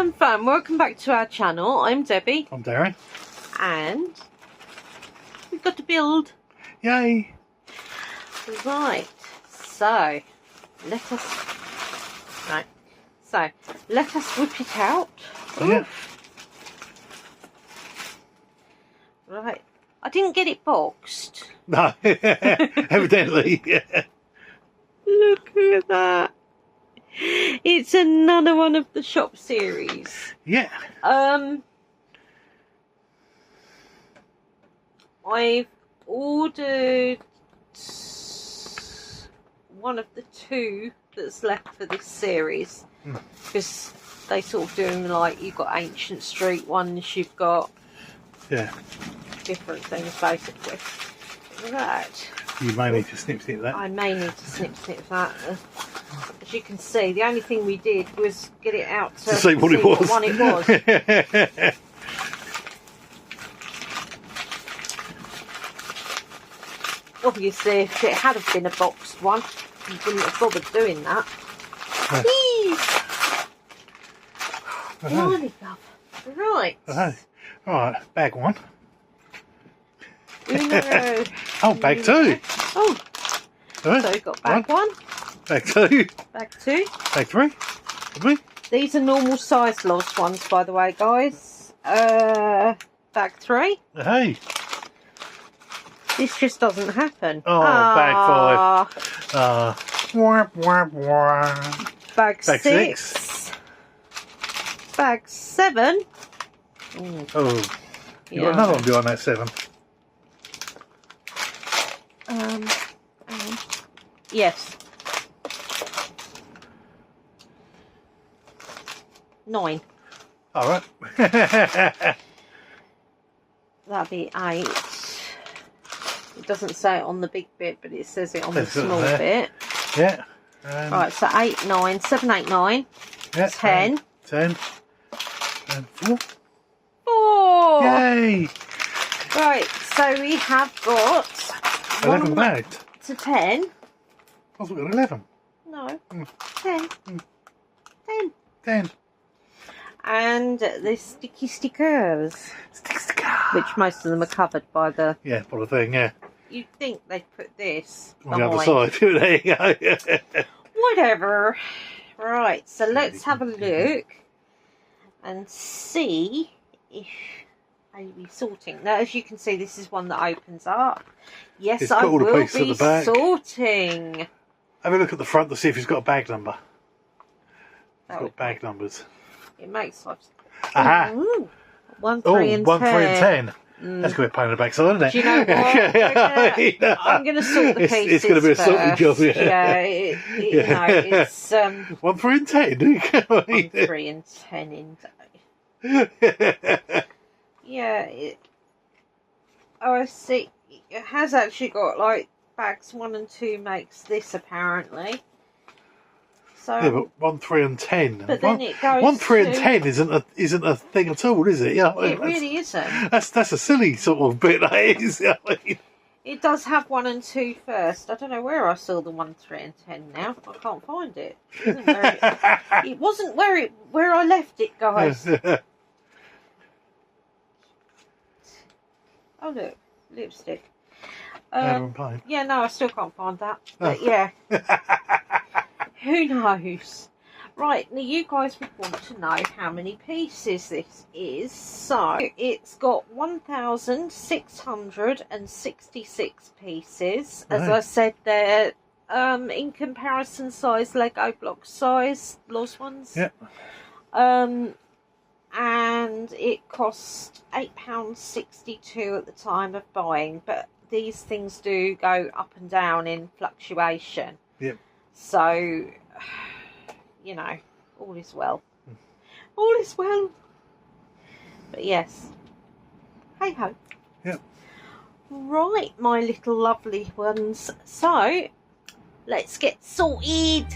and fun, welcome back to our channel. I'm Debbie. I'm Darren. And we've got to build. Yay! Right, so let us whip it out. Oh, yeah. Right, I didn't get it boxed. No, evidently. Yeah. Look at that. It's another one of the shop series. Yeah. I've ordered one of the two that's left for this series because they sort of do them like you've got Ancient Street ones, you've got different things basically. Right. You may need to snip that. I may need to snip that. As you can see, the only thing we did was get it out to see what it was. What one it was. Obviously, if it had have been a boxed one, you wouldn't have bothered doing that. Blimey, love. Right. Right, bag one. Uno. Oh, bag two. Oh. So we've got bag one. Bag two. Bag two. Bag three. These are normal size lost ones, by the way, guys. Bag three. Hey. This just doesn't happen. Oh, bag five. Bag six. Bag seven. Oh, you got another one behind that seven. Yes. 9. All right. That'd be 8. It doesn't say it on the big bit, but it says it on the small bit. Yeah. Right, so 8, 9, 7, 8, 9. Yeah. 10. 10. And 4. 4! Yay! Right, so we have got 11 bags. to 10. I thought we got 11. No. 10. 10. 10. And the sticky stickers. Which most of them are covered by the... Yeah, by the thing, yeah. You'd think they'd put this on the other side. There you go. Whatever. Right, so let's have a look and see if I'll be sorting. Now, as you can see, this is one that opens up. Yes, I will be sorting. Have a look at the front to see if it's got a bag number. It's got bag numbers. It makes life... Aha! Ooh, 1, 3 and 10. 1, 3 and 10. That's going to be a pain in the backside, isn't it? Do you know what? I'm going to sort the pieces It's going to be a sorting job, yeah. It's... 1, 3 and 10. 1, 3 and 10 indeed. Yeah. Oh, I see. It has actually got, like, bags 1 and 2 makes this, apparently. So, yeah, but 1, 3 and 10. But then it goes 1, 3 and 10 isn't a thing at all, is it? Yeah, it really isn't. That's a silly sort of bit, that is. I mean. It does have 1 and 2 first. I don't know where I saw the 1, 3 and 10 now. I can't find it. It wasn't where I left it, guys. Oh, look. Lipstick. Yeah, no, I still can't find that. But yeah. Who knows? Right, now you guys would want to know how many pieces this is. So, it's got 1,666 pieces. As I said, they're in comparison size, Lego block size, lost ones. Yep. And it cost £8.62 at the time of buying, but these things do go up and down in fluctuation. Yep. So, you know, all is well. All is well. But yes. Hey ho. Yep. Right, my little lovely ones. So, let's get sorted.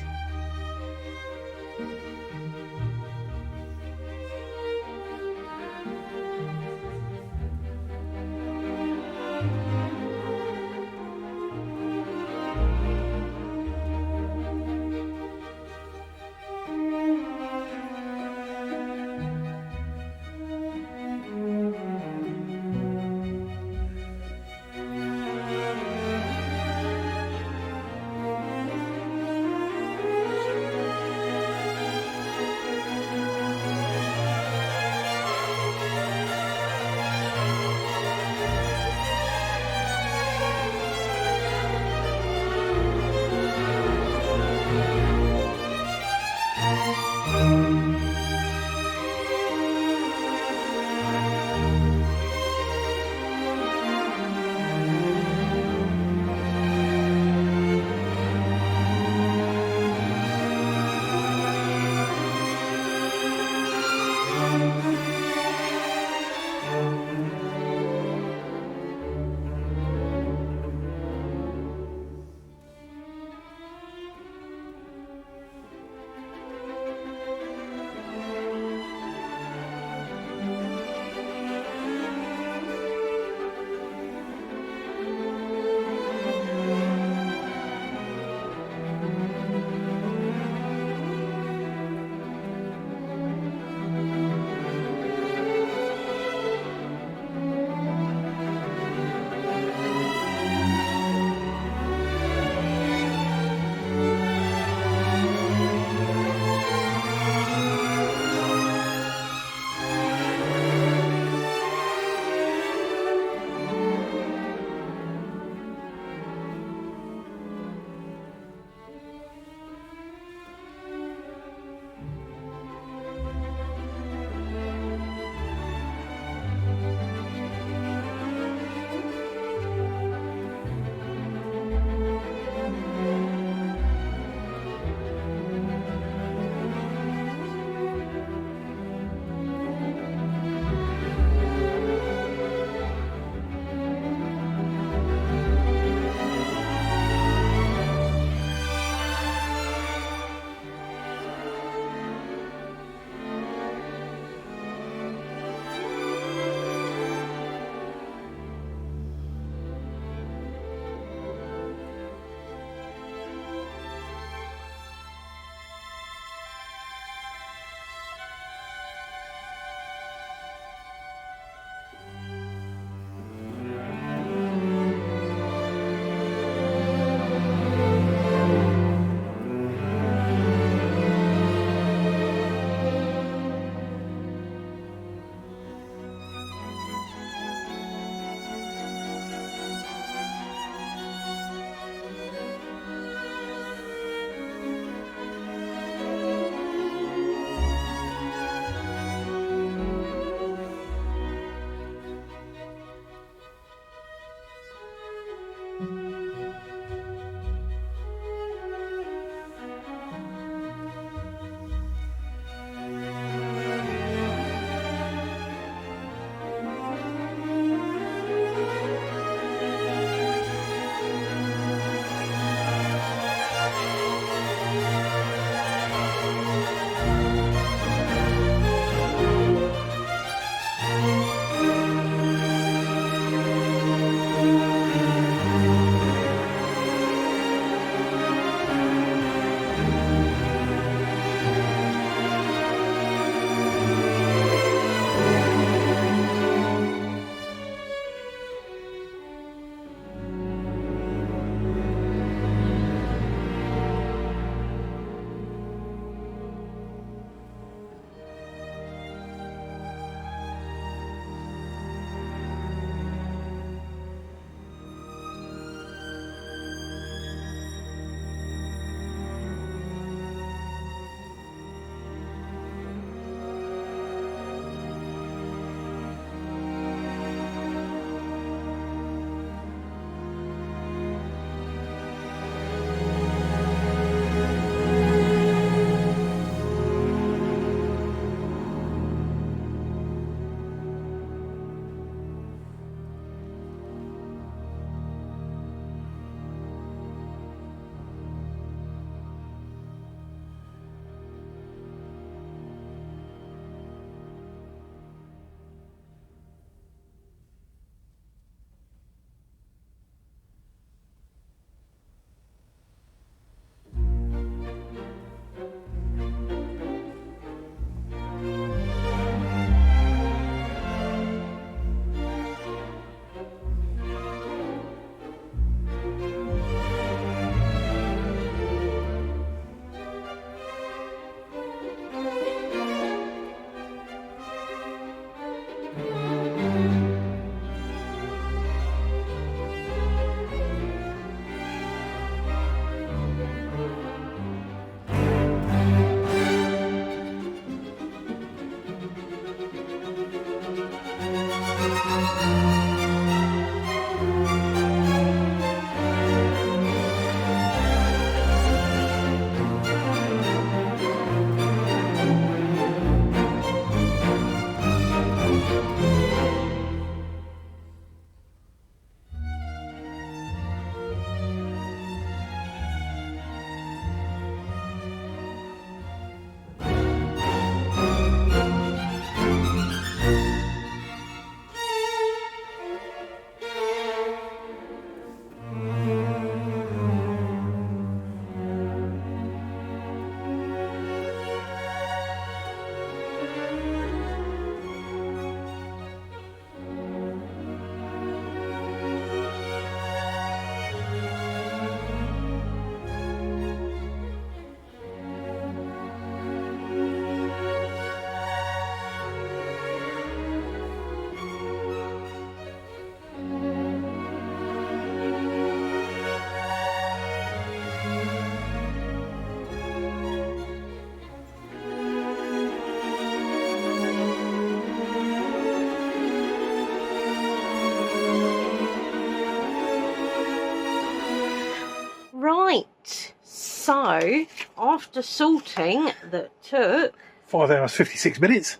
Right, so after sorting that took 5 hours 56 minutes.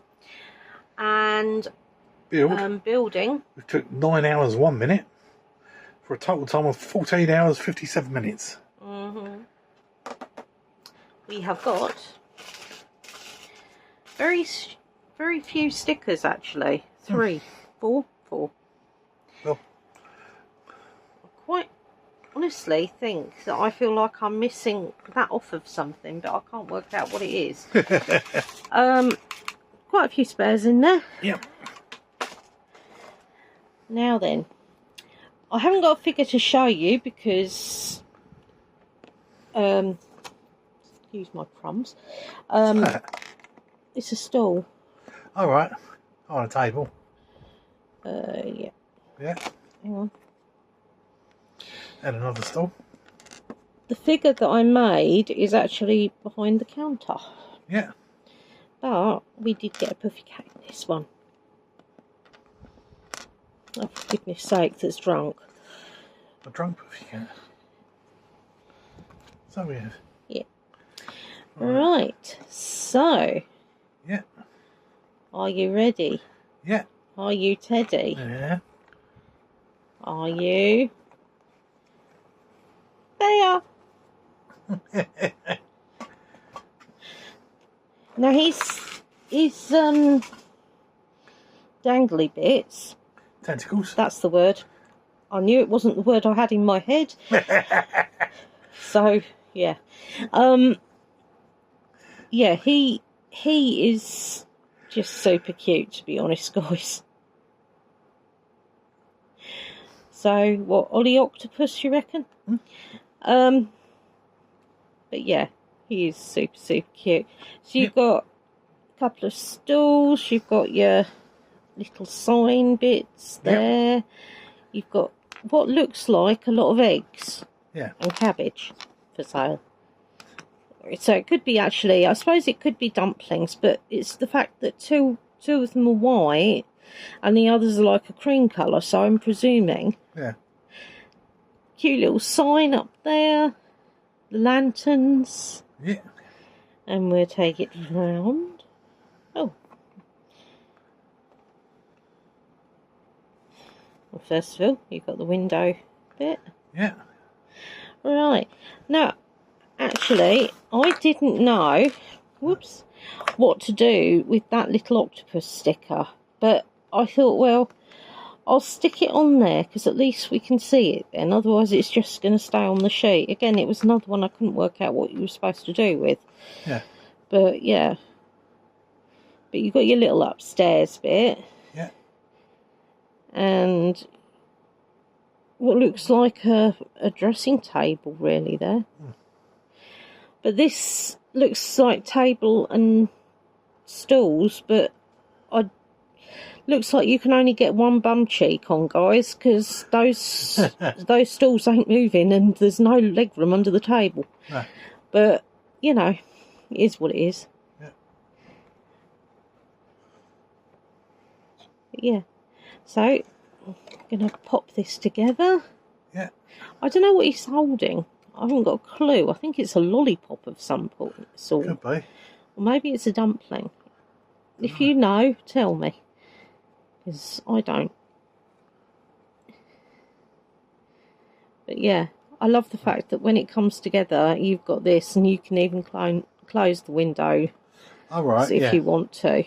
and building, It took 9 hours 1 minute for a total time of 14 hours 57 minutes. we have got very few stickers actually. 3, 4. Well, I quite honestly think that I feel like I'm missing that off of something, but I can't work out what it is. Quite a few spares in there. Yep. Now then, I haven't got a figure to show you because excuse my crumbs. It's a stool. All right. On a table. Yeah. Yeah. Hang on. And another stool. The figure that I made is actually behind the counter. Yeah. But we did get a puffy cat in this one. Oh, for goodness sake, that's drunk. A drunk puffy cat. So we have. Yeah. Right. So. Yeah. Are you ready? Yeah. Are you Teddy? Yeah. Are you? There. Now he's dangly bits. Tentacles. That's the word. I knew it wasn't the word I had in my head. So yeah, yeah. He is just super cute, to be honest, guys. So what, Ollie Octopus, you reckon? But yeah, he is super cute. So you've got a couple of stools, you've got your little sign bits there, you've got what looks like a lot of eggs and cabbage for sale. So it could be actually, I suppose it could be dumplings, but it's the fact that two of them are white and the others are like a cream colour, so I'm presuming. Yeah. Cute little sign up there, the lanterns. Yeah. And we'll take it round. Oh. Well, first of all, you've got the window bit. Yeah. Right. Now, actually, I didn't know, whoops, what to do with that little octopus sticker. But I thought, well, I'll stick it on there because at least we can see it then. Otherwise, it's just going to stay on the sheet. Again, it was another one I couldn't work out what you were supposed to do with. Yeah. But, yeah. But you've got your little upstairs bit. Yeah. And what looks like a dressing table, really, there. But this looks like table and stools, but looks like you can only get one bum cheek on, guys, because those stools ain't moving and there's no leg room under the table. No. But, you know, it is what it is. Yeah. But yeah. So, I'm going to pop this together. Yeah. I don't know what he's holding. I haven't got a clue. I think it's a lollipop of some sort. Could be. Or maybe it's a dumpling. If you know, tell me. Because I don't. But yeah, I love the fact that when it comes together, you've got this and you can even close the window. All right, if you want to.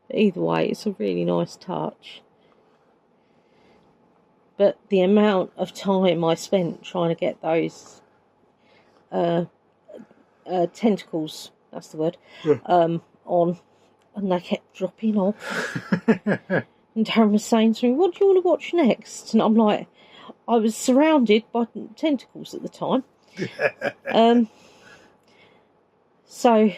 But either way, it's a really nice touch. But the amount of time I spent trying to get those tentacles, that's the word, on, and they kept dropping off. And Darren was saying to me, what do you want to watch next? And I'm like, I was surrounded by tentacles at the time. So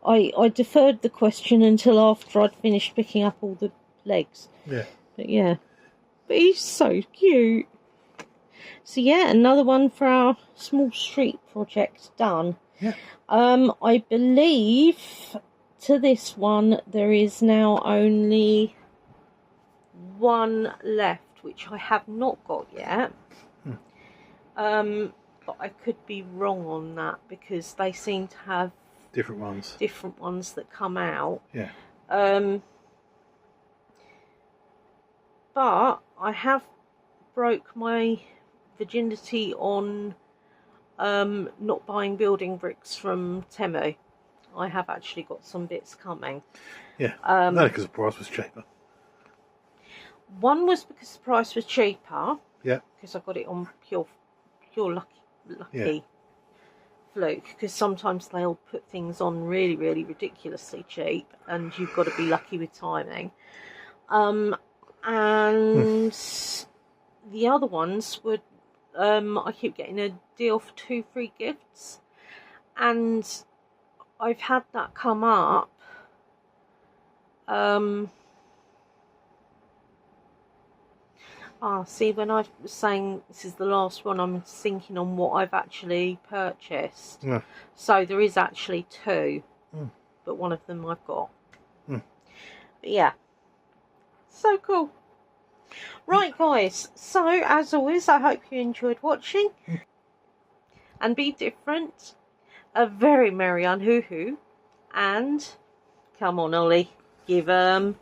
I deferred the question until after I'd finished picking up all the legs. Yeah. But yeah. But he's so cute. So yeah, another one for our small street project done. Yeah. I believe to this one there is now only one left. which I have not got yet. But I could be wrong on that because they seem to have different ones that come out. Yeah. But I have broke my virginity on not buying building bricks from Temu. I have actually got some bits coming. Yeah. No, because the price was cheaper. One was because the price was cheaper. Yeah. Because I got it on pure lucky fluke. Because sometimes they'll put things on really, really ridiculously cheap, and you've got to be lucky with timing. And the other ones were, I keep getting a deal for 2 free gifts, and I've had that come up. See, when I was saying this is the last one, I'm thinking on what I've actually purchased. Yeah. So there is actually 2, but one of them I've got. But yeah, so cool. Right, guys, so as always, I hope you enjoyed watching. And be different. A very merry unhoo-hoo. And come on, Ollie, give 'em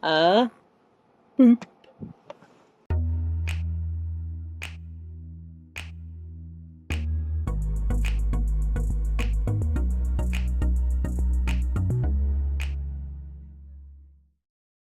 a boop.